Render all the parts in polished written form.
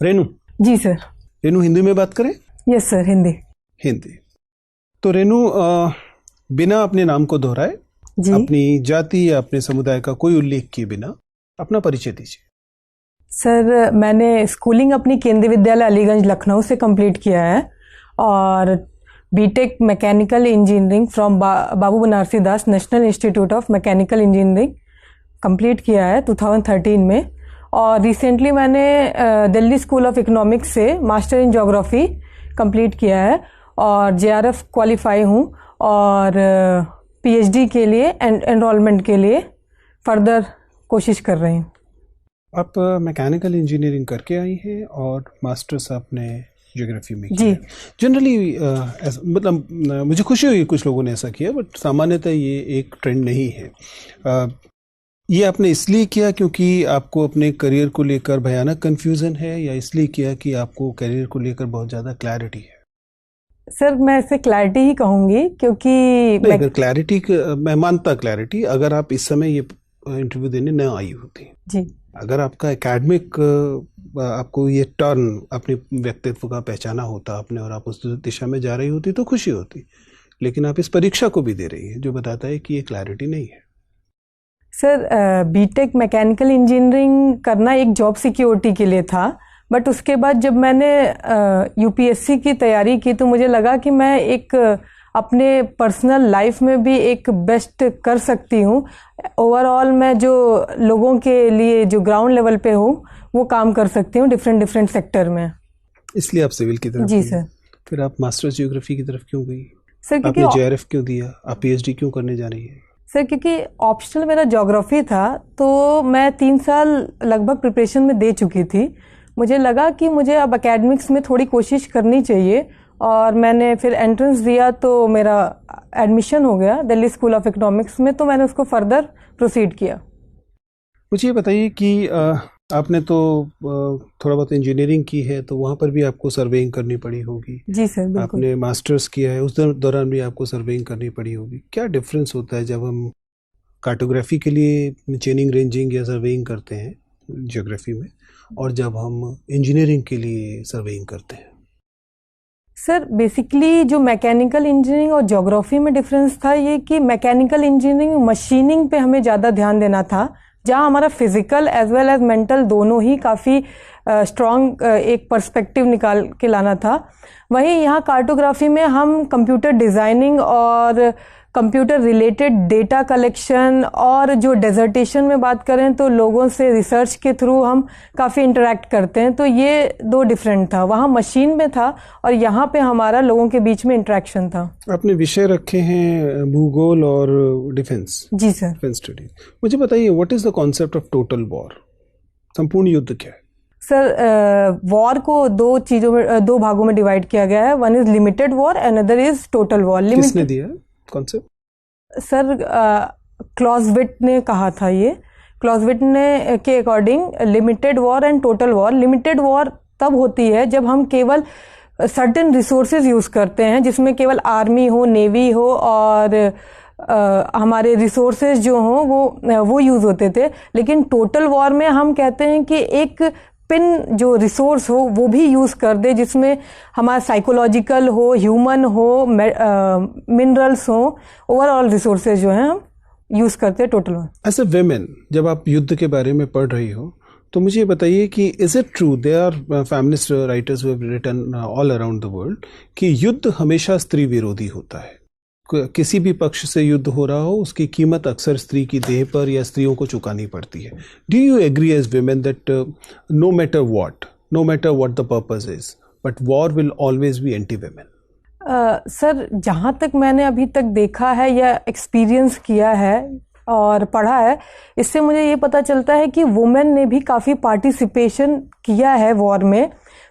रेनू। जी sir. Renu, Hindi में बात करें? Yes sir, Hindi. तो रेनू, बिना अपने नाम को दोहराए, अपनी जाति या अपने समुदाय का कोई उल्लेख किए बिना अपना परिचय दीजिए। सर, मैंने स्कूलिंग अपनी केंद्रीय विद्यालय अलीगंज लखनऊ से कंप्लीट किया है और BTech mechanical engineering from Babu Banarasi Das National Institute of Mechanical Engineering complete किया है 2013 में। और रिसेंटली मैंने दिल्ली स्कूल ऑफ इकोनॉमिक्स से मास्टर इन ज्योग्राफी कंप्लीट किया है और जेआरएफ क्वालिफाई हूँ और पीएचडी के लिए एनरोलमेंट के लिए फर्दर कोशिश कर रही हूँ। आप मैकेनिकल इंजीनियरिंग करके आई हैं और मास्टर्स आपने ज्योग्राफी में जी। जनरली मतलब मुझे खुशी हुई कुछ लोगों ने ऐसा किया, बट सामान्यतः ये एक ट्रेंड नहीं है। ये आपने इसलिए किया क्योंकि आपको अपने करियर को लेकर भयानक कंफ्यूजन है, या इसलिए किया कि आपको करियर को लेकर बहुत ज़्यादा क्लैरिटी है? सर, मैं इसे क्लैरिटी ही कहूँगी क्योंकि अगर क्लैरिटी, मैं मानता क्लैरिटी, अगर आप इस समय ये इंटरव्यू देने न आई होती जी, अगर आपका एकेडमिक आपको ये टर्न अपने व्यक्तित्व का पहचाना होता आपने और आप उस दिशा में जा रही होती तो खुशी होती, लेकिन आप इस परीक्षा को भी दे रही है जो बताता है कि ये क्लैरिटी नहीं है। सर, बीटेक मैकेनिकल इंजीनियरिंग करना एक जॉब सिक्योरिटी के लिए था, बट उसके बाद जब मैंने यूपीएससी की तैयारी की तो मुझे लगा कि मैं एक अपने पर्सनल लाइफ में भी एक बेस्ट कर सकती हूँ। ओवरऑल मैं जो लोगों के लिए जो ग्राउंड लेवल पे हूँ वो काम कर सकती हूँ डिफरेंट सेक्टर में। इसलिए आप सिविल की तरफ? जी सर। फिर आप मास्टर्स ज्योग्राफी की तरफ क्यों गई? सर, क्योंकि आपने जेआरएफ क्यों दिया? आप पीएचडी क्यों करने जा रही है? सर, क्योंकि ऑप्शनल मेरा ज्योग्राफी था तो मैं 3 साल लगभग प्रिपरेशन में दे चुकी थी। मुझे लगा कि मुझे अब एकेडमिक्स में थोड़ी कोशिश करनी चाहिए और मैंने फिर एंट्रेंस दिया तो मेरा एडमिशन हो गया दिल्ली स्कूल ऑफ इकोनॉमिक्स में, तो मैंने उसको फर्दर प्रोसीड किया। मुझे ये बताइए कि आपने तो थोड़ा बहुत इंजीनियरिंग की है तो वहाँ पर भी आपको सर्वेइंग करनी पड़ी होगी। जी सर, बिल्कुल। आपने मास्टर्स किया है, उस दौरान भी आपको सर्वेइंग करनी पड़ी होगी। क्या डिफरेंस होता है जब हम कार्टोग्राफी के लिए चेनिंग, रेंजिंग या सर्वेइंग करते हैं ज्योग्राफी में, और जब हम इंजीनियरिंग के लिए सर्वेइंग करते हैं? सर, बेसिकली जो मैकेनिकल इंजीनियरिंग और ज्योग्राफी में डिफरेंस था ये कि मैकेनिकल इंजीनियरिंग मशीनिंग पे हमें ज़्यादा ध्यान देना था, जहाँ हमारा physical as well as mental दोनों ही काफ़ी स्ट्रॉन्ग एक पर्सपेक्टिव निकाल के लाना था। वहीं यहाँ कार्टोग्राफी में हम कंप्यूटर डिज़ाइनिंग और कंप्यूटर रिलेटेड डेटा कलेक्शन और जो डेजर्टेशन में बात करें तो लोगों से रिसर्च के थ्रू हम काफ़ी इंटरेक्ट करते हैं, तो ये दो डिफरेंट था। वहाँ मशीन में था और यहाँ पे हमारा लोगों के बीच में इंटरेक्शन था। आपने विषय रखे हैं भूगोल और डिफेंस? जी सर। Defence study. मुझे बताइए, what is the concept of total war? संपूर्ण युद्ध क्या है? सर, वॉर को दो भागों में डिवाइड किया गया है। One is limited war, another is total war. किसने दिया कॉन्सेप्ट? सर, क्लॉजविट ने कहा था ये। क्लॉजविट ने के according limited war and total war, limited war तब होती है जब हम केवल सर्टेन रिसोर्सेज यूज करते हैं, जिसमें केवल आर्मी हो, नेवी हो और हमारे रिसोर्सेज जो हों वो यूज होते थे। लेकिन टोटल वॉर में हम कहते हैं कि एक पिन जो रिसोर्स हो वो भी यूज कर दे, जिसमें हमारा साइकोलॉजिकल हो, ह्यूमन हो, मिनरल्स हो, ओवरऑल रिसोर्सेज जो हैं हम यूज करते हैं total war. As a women, जब आप युद्ध के बारे में पढ़ रही हो तो मुझे ये बताइए कि is it true, there are feminist writers who have written all around the world कि युद्ध हमेशा स्त्री विरोधी होता है? किसी भी पक्ष से युद्ध हो रहा हो उसकी कीमत अक्सर स्त्री की देह पर या स्त्रियों को चुकानी पड़ती है। Do you agree as women that no matter what the purpose is, but war will always be anti women? Sir, जहाँ तक मैंने अभी तक देखा है या एक्सपीरियंस किया है और पढ़ा है, इससे मुझे ये पता चलता है कि वुमेन ने भी काफ़ी पार्टिसिपेशन किया है वॉर में।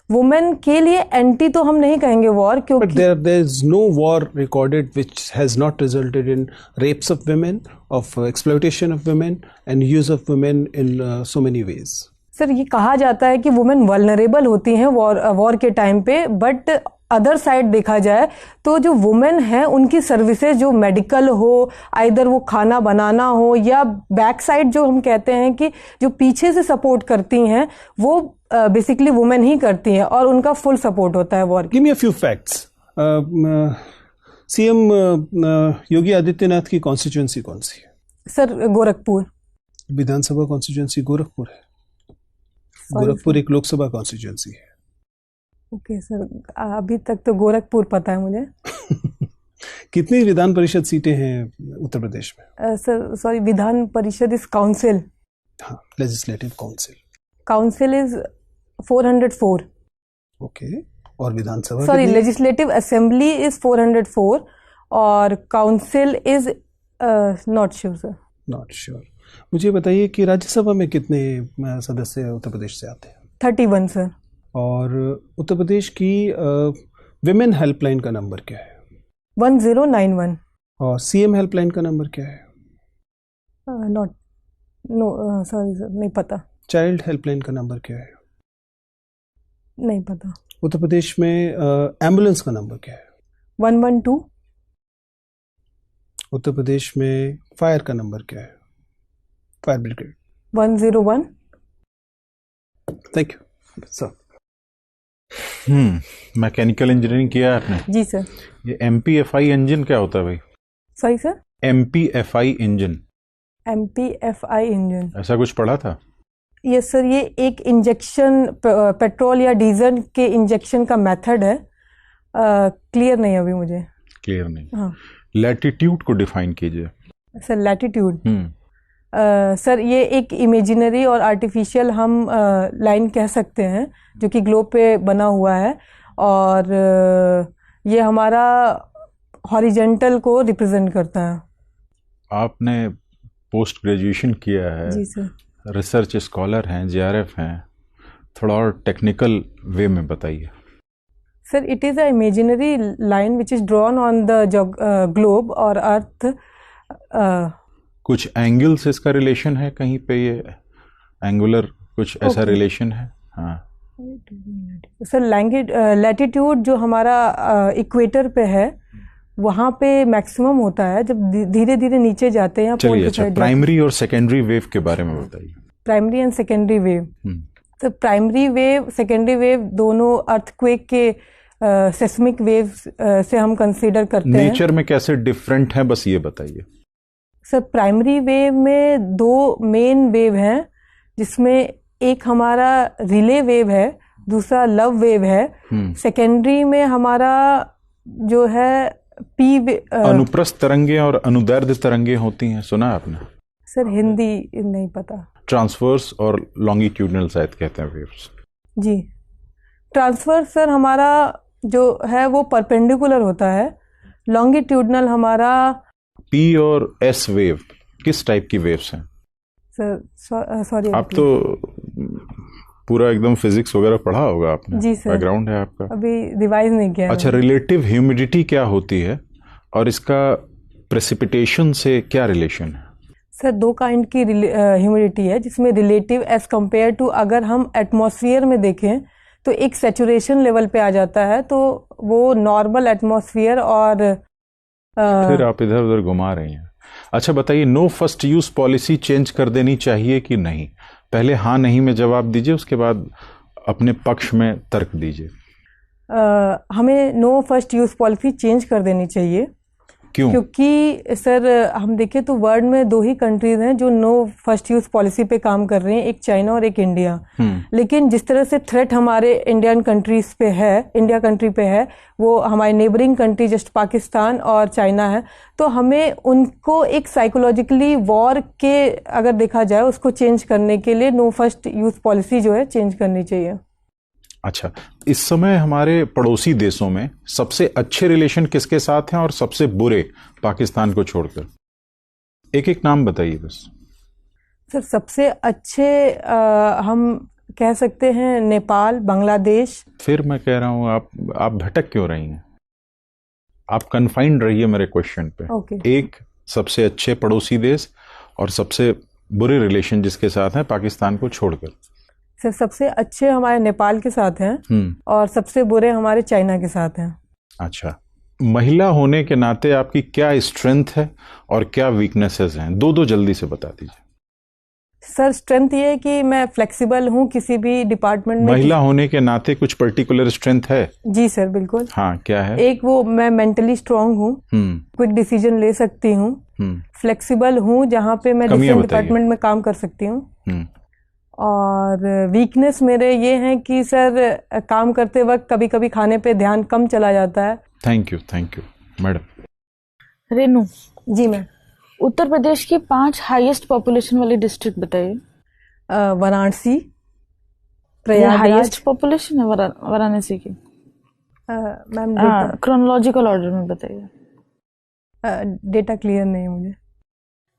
वुमेन के लिए एंटी तो हम नहीं कहेंगे वॉर, क्योंकि But there is no war recorded which has not resulted in rapes of women, of exploitation of women and use of women in so many ways. Sir, ये कहा जाता है कि वुमेन वल्नरेबल होती हैं वॉर के time पे, but other side देखा जाए तो जो वुमेन है उनकी सर्विसेज जो मेडिकल हो, आइदर वो खाना बनाना हो या बैक साइड जो हम कहते हैं कि जो पीछे से सपोर्ट करती हैं, वो बेसिकली वुमेन ही करती हैं और उनका फुल सपोर्ट होता है वॉर। Give me a few facts. CM Yogi Adityanath की कॉन्स्टिट्यूएंसी कौन सी है? सर गोरखपुर। विधानसभा कॉन्स्टिट्यूएंसी गोरखपुर है। Sorry, Gorakhpur sir. एक लोकसभा कॉन्स्टिट्यूएंसी है। ओके सर, अभी तक तो गोरखपुर पता है मुझे। कितनी विधान परिषद सीटें हैं उत्तर प्रदेश में? Sir sorry, Vidhan Parishad is council. हाँ, legislative council. Council is 404। Okay, और विधानसभा? सॉरी, लेजिस्लेटिव असेंबली इज 404 और council is not sure sir. Not sure. मुझे बताइए कि राज्यसभा में कितने सदस्य उत्तर प्रदेश से आते हैं? 31 सर। और उत्तर प्रदेश की विमेन हेल्पलाइन का नंबर क्या है? 1091। और सीएम हेल्पलाइन का नंबर क्या है? नॉट, नो सॉरी सर, नहीं पता। चाइल्ड हेल्पलाइन का नंबर क्या है? नहीं पता। उत्तर प्रदेश में एम्बुलेंस का नंबर क्या है? 112। उत्तर प्रदेश में फायर का नंबर क्या है? Fire brigade 101। Thank you sir. Mechanical engineering किया है आपने? जी सर। ये MPFI इंजन क्या होता है भाई? Sorry sir? MPFI engine, MPFI engine, ऐसा कुछ पढ़ा था? यस सर, ये एक इंजेक्शन पेट्रोल या डीजल के इंजेक्शन का मेथड है। क्लियर नहीं अभी मुझे। क्लियर नहीं। हाँ लैटिट्यूड को डिफाइन कीजिए। सर, लैटिट्यूड सर ये एक इमेजिनरी और आर्टिफिशियल हम लाइन कह सकते हैं जो कि ग्लोब पे बना हुआ है, और ये हमारा हॉरिजेंटल को रिप्रेजेंट करता है। आपने पोस्ट ग्रेजुएशन किया है, जी सर। रिसर्च स्कॉलर हैं, JRF हैं, थोड़ा और टेक्निकल वे में बताइए। Sir, it is a imaginary line which is drawn on the globe और अर्थ। कुछ एंगल से इसका रिलेशन है कहीं पे? ये एंगुलर कुछ ऐसा रिलेशन है? हाँ सर, लैटिट्यूड जो हमारा इक्वेटर पे है वहाँ पे मैक्सिमम होता है, जब धीरे धीरे नीचे जाते हैं। चलिए, अच्छा प्राइमरी और सेकेंडरी वेव के बारे में बताइए। Primary and secondary wave. तो प्राइमरी वेव, सेकेंडरी वेव दोनों अर्थक्वेक के सेस्मिक वेव से हम कंसीडर करते हैं। नेचर में कैसे डिफरेंट है, बस ये बताइए। सर, प्राइमरी वेव में दो मेन वेव हैं, जिसमें एक हमारा रिले वेव है, दूसरा लव वेव है। सेकेंडरी में हमारा जो है अनुप्रस्थ तरंगे और अनुदैर्ध्य तरंगे होती हैं, सुना आपने? सर, हिंदी नहीं पता। ट्रांसवर्स और लॉन्गिट्यूडनल शायद कहते हैं वेव्स। जी, ट्रांसवर्स सर हमारा जो है वो परपेंडिकुलर होता है, लॉन्गिट्यूडनल हमारा P और S वेव किस टाइप की वेव्स हैं? सर सॉरी, आप तो पूरा एकदम फिजिक्स वगैरह पढ़ा होगा आपने। जी सर, बैकग्राउंड है आपका। अभी रिवाइज नहीं किया। अच्छा, रिलेटिव ह्यूमिडिटी क्या होती है और इसका प्रेसिपिटेशन से क्या रिलेशन है? सर, दो काइंड की ह्यूमिडिटी है, जिसमें रिलेटिव एज कंपेयर टू अगर हम एटमॉस्फेयर में देखें तो एक सैचुरेशन लेवल पे आ जाता है, तो वो नॉर्मल एटमॉस्फेयर और फिर आप इधर उधर घुमा रही हैं। अच्छा बताइए, no first use policy change कर देनी चाहिए कि नहीं? पहले हाँ नहीं में जवाब दीजिए, उसके बाद अपने पक्ष में तर्क दीजिए। हमें no first use policy change कर देनी चाहिए। क्यों? क्योंकि सर हम देखें तो वर्ल्ड में दो ही कंट्रीज हैं जो नो फर्स्ट यूज पॉलिसी पे काम कर रहे हैं, एक चाइना और एक इंडिया। लेकिन जिस तरह से थ्रेट हमारे इंडिया कंट्री पे है, वो हमारे नेबरिंग कंट्री जस्ट पाकिस्तान और चाइना है, तो हमें उनको एक साइकोलॉजिकली वॉर के अगर देखा जाए उसको चेंज करने के लिए नो फर्स्ट यूज पॉलिसी जो है चेंज करनी चाहिए। अच्छा, इस समय हमारे पड़ोसी देशों में सबसे अच्छे रिलेशन किसके साथ हैं और सबसे बुरे पाकिस्तान को छोड़कर? एक एक नाम बताइए बस। सर, सबसे अच्छे हम कह सकते हैं नेपाल, बांग्लादेश। फिर मैं कह रहा हूं आप भटक क्यों रही हैं? आप कन्फाइंड रहिए मेरे क्वेश्चन पे। एक सबसे अच्छे पड़ोसी देश और सबसे बुरे रिलेशन जिसके साथ हैं पाकिस्तान को छोड़कर। सर, सबसे अच्छे हमारे नेपाल के साथ हैं और सबसे बुरे हमारे चाइना के साथ हैं। अच्छा, महिला होने के नाते आपकी क्या स्ट्रेंथ है और क्या वीकनेसेस हैं? दो जल्दी से बता दीजिए। सर स्ट्रेंथ ये है कि मैं फ्लेक्सिबल हूँ किसी भी डिपार्टमेंट में। महिला होने के नाते कुछ पर्टिकुलर स्ट्रेंथ है? जी सर बिल्कुल। हाँ, क्या है? एक वो मैं मेंटली स्ट्रांग हूँ, क्विक डिसीजन ले सकती हूँ, फ्लेक्सिबल हूँ जहाँ पे मैं डिफरेंट डिपार्टमेंट में काम कर सकती हूँ। और वीकनेस मेरे ये हैं कि सर काम करते वक्त कभी कभी खाने पे ध्यान कम चला जाता है। Thank you madam. Renu ji ma'am. Uttar Pradesh की 5 हाईएस्ट पॉपुलेशन वाली डिस्ट्रिक्ट बताइए। वाराणसी, प्रयागराज। हाईएस्ट पॉपुलेशन है वाराणसी की? मैम क्रोनोलॉजिकल ऑर्डर में बताइए। डेटा क्लियर नहीं है मुझे।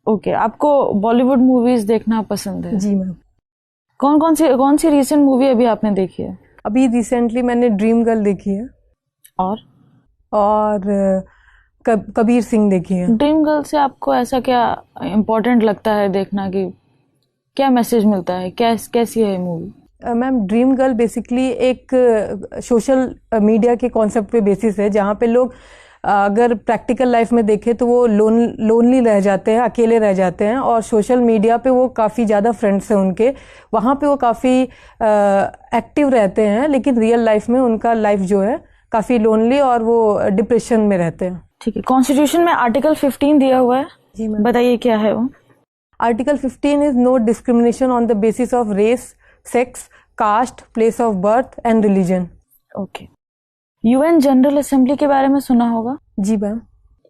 ओके, आपको बॉलीवुड मूवीज देखना पसंद है? जी मैम। कौन सी रीसेंट मूवी अभी आपने देखी है? अभी रिसेंटली मैंने ड्रीम गर्ल देखी है और कबीर सिंह देखी है। ड्रीम गर्ल से आपको ऐसा क्या इम्पोर्टेंट लगता है देखना, कि क्या मैसेज मिलता है, कैसी है movie? Ma'am dream girl basically एक सोशल मीडिया के कॉन्सेप्ट पे बेसिस है, जहाँ पे लोग अगर प्रैक्टिकल लाइफ में देखें तो वो लोनली रह जाते हैं, अकेले रह जाते हैं, और सोशल मीडिया पे वो काफ़ी ज़्यादा फ्रेंड्स हैं उनके, वहाँ पे वो काफ़ी एक्टिव रहते हैं, लेकिन रियल लाइफ में उनका लाइफ जो है काफ़ी लोनली और वो डिप्रेशन में रहते हैं। ठीक है। कॉन्स्टिट्यूशन में आर्टिकल 15 दिया हुआ है, जी मैम। बताइए क्या है वो? Article 15 is no discrimination on the basis of race, sex, caste, place of birth and religion. Okay. UN General Assembly के बारे में सुना होगा? जी मैम।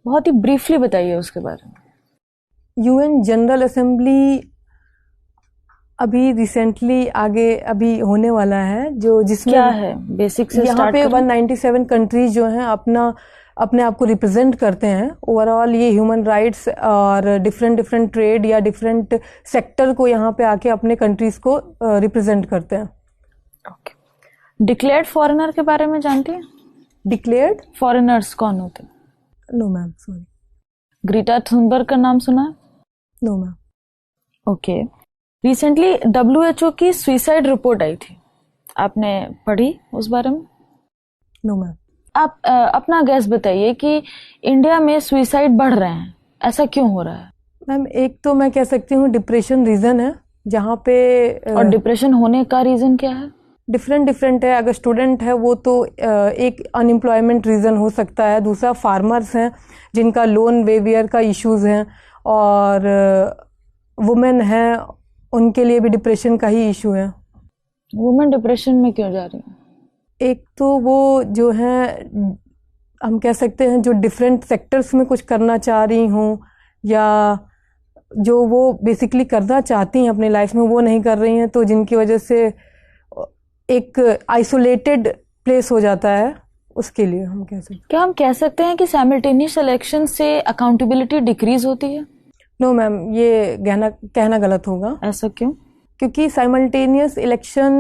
बहुत ही ब्रीफली बताइए उसके बारे में। यूएन जनरल असेंबली अभी रिसेंटली आगे अभी होने वाला है, जो जिसमें क्या है बेसिक से यहाँ पे 197 कंट्रीज जो हैं अपने आप को रिप्रेजेंट करते हैं। ओवरऑल ये ह्यूमन राइट्स और डिफरेंट ट्रेड या डिफरेंट सेक्टर को यहाँ पे आके अपने कंट्रीज को रिप्रेजेंट करते हैं। ओके। डिक्लेयर्ड फॉरेनर के बारे में जानती हैं? डिक्लेयर्ड फॉरेनर्स कौन होते हैं? No ma'am, sorry. Greta Thunberg का नाम सुना है? No ma'am. Okay. Recently WHO की सुसाइड रिपोर्ट आई थी, आपने पढ़ी उस बारे में? No ma'am. आप अपना गैस बताइए कि इंडिया में सुसाइड बढ़ रहे हैं, ऐसा क्यों हो रहा है? मैम एक तो मैं कह सकती हूँ डिप्रेशन रीजन है, जहाँ पे और डिप्रेशन होने का रीजन क्या है? डिफरेंट है। अगर स्टूडेंट है वो तो एक अनएम्प्लॉयमेंट रीज़न हो सकता है, दूसरा फार्मर्स हैं जिनका लोन वेवियर का इश्यूज हैं, और वुमेन हैं उनके लिए भी डिप्रेशन का ही इशू है। वुमेन डिप्रेशन में क्यों जा रही हैं? एक तो वो जो है हम कह सकते हैं जो डिफरेंट सेक्टर्स में कुछ करना चाह रही हूँ, या जो वो बेसिकली करना चाहती हैं अपनी लाइफ में वो नहीं कर रही हैं, तो जिनकी वजह से एक आइसोलेटेड प्लेस हो जाता है, उसके लिए हम कह सकते हैं। क्या हम कह सकते हैं कि साइमल्टेनियस इलेक्शन से अकाउंटेबिलिटी डिक्रीज होती है? नो मैम, ये कहना गलत होगा। ऐसा क्यों? क्योंकि साइमल्टेनियस इलेक्शन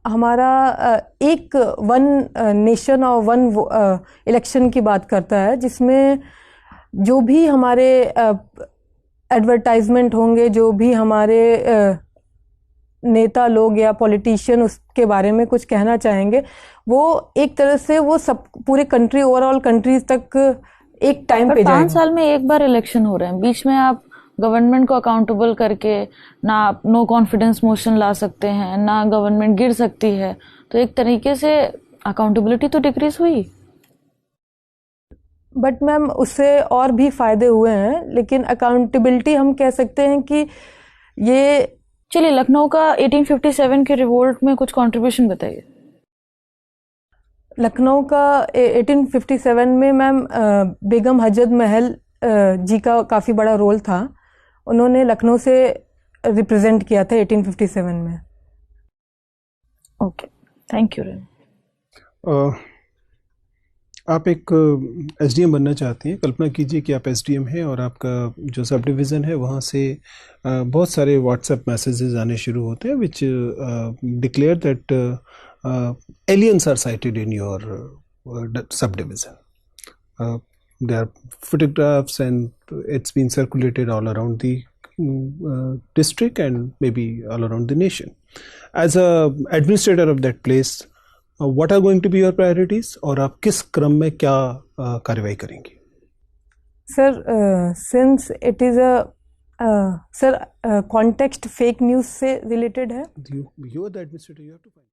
हमारा एक वन नेशन और वन इलेक्शन की बात करता है, जिसमें जो भी हमारे एडवर्टाइजमेंट होंगे, जो भी हमारे नेता लोग या पॉलिटिशियन उसके बारे में कुछ कहना चाहेंगे, वो एक तरह से वो सब पूरे कंट्री ओवरऑल कंट्रीज तक एक टाइम पे जाएगा। 5 साल में एक बार इलेक्शन हो रहे हैं, बीच में आप गवर्नमेंट को अकाउंटेबल करके ना आप नो कॉन्फिडेंस मोशन ला सकते हैं, ना गवर्नमेंट गिर सकती है, तो एक तरीके से अकाउंटेबिलिटी तो डिक्रीज हुई। बट मैम उससे और भी फायदे हुए हैं, लेकिन अकाउंटेबिलिटी हम कह सकते हैं कि ये चलिए लखनऊ का 1857 के रिवोल्ट में कुछ कंट्रीब्यूशन बताइए। लखनऊ का 1857 में मैम बेगम हजरत महल जी का काफ़ी बड़ा रोल था, उन्होंने लखनऊ से रिप्रेजेंट किया था 1857 में। Okay, thank you. आप एक एसडीएम बनना चाहती हैं। कल्पना कीजिए कि आप एसडीएम हैं और आपका जो सब डिवीज़न है वहाँ से बहुत सारे व्हाट्सएप मैसेजेस आने शुरू होते हैं which declare that aliens are sighted in your subdivision. there are photographs and it's been circulated all around the district and maybe all around the nation. As a administrator of that place, what are going to be your priorities और आप किस क्रम में क्या कार्रवाई करेंगी? Sir, since it is a sir context fake news से related है. You are the administrator. You have to find.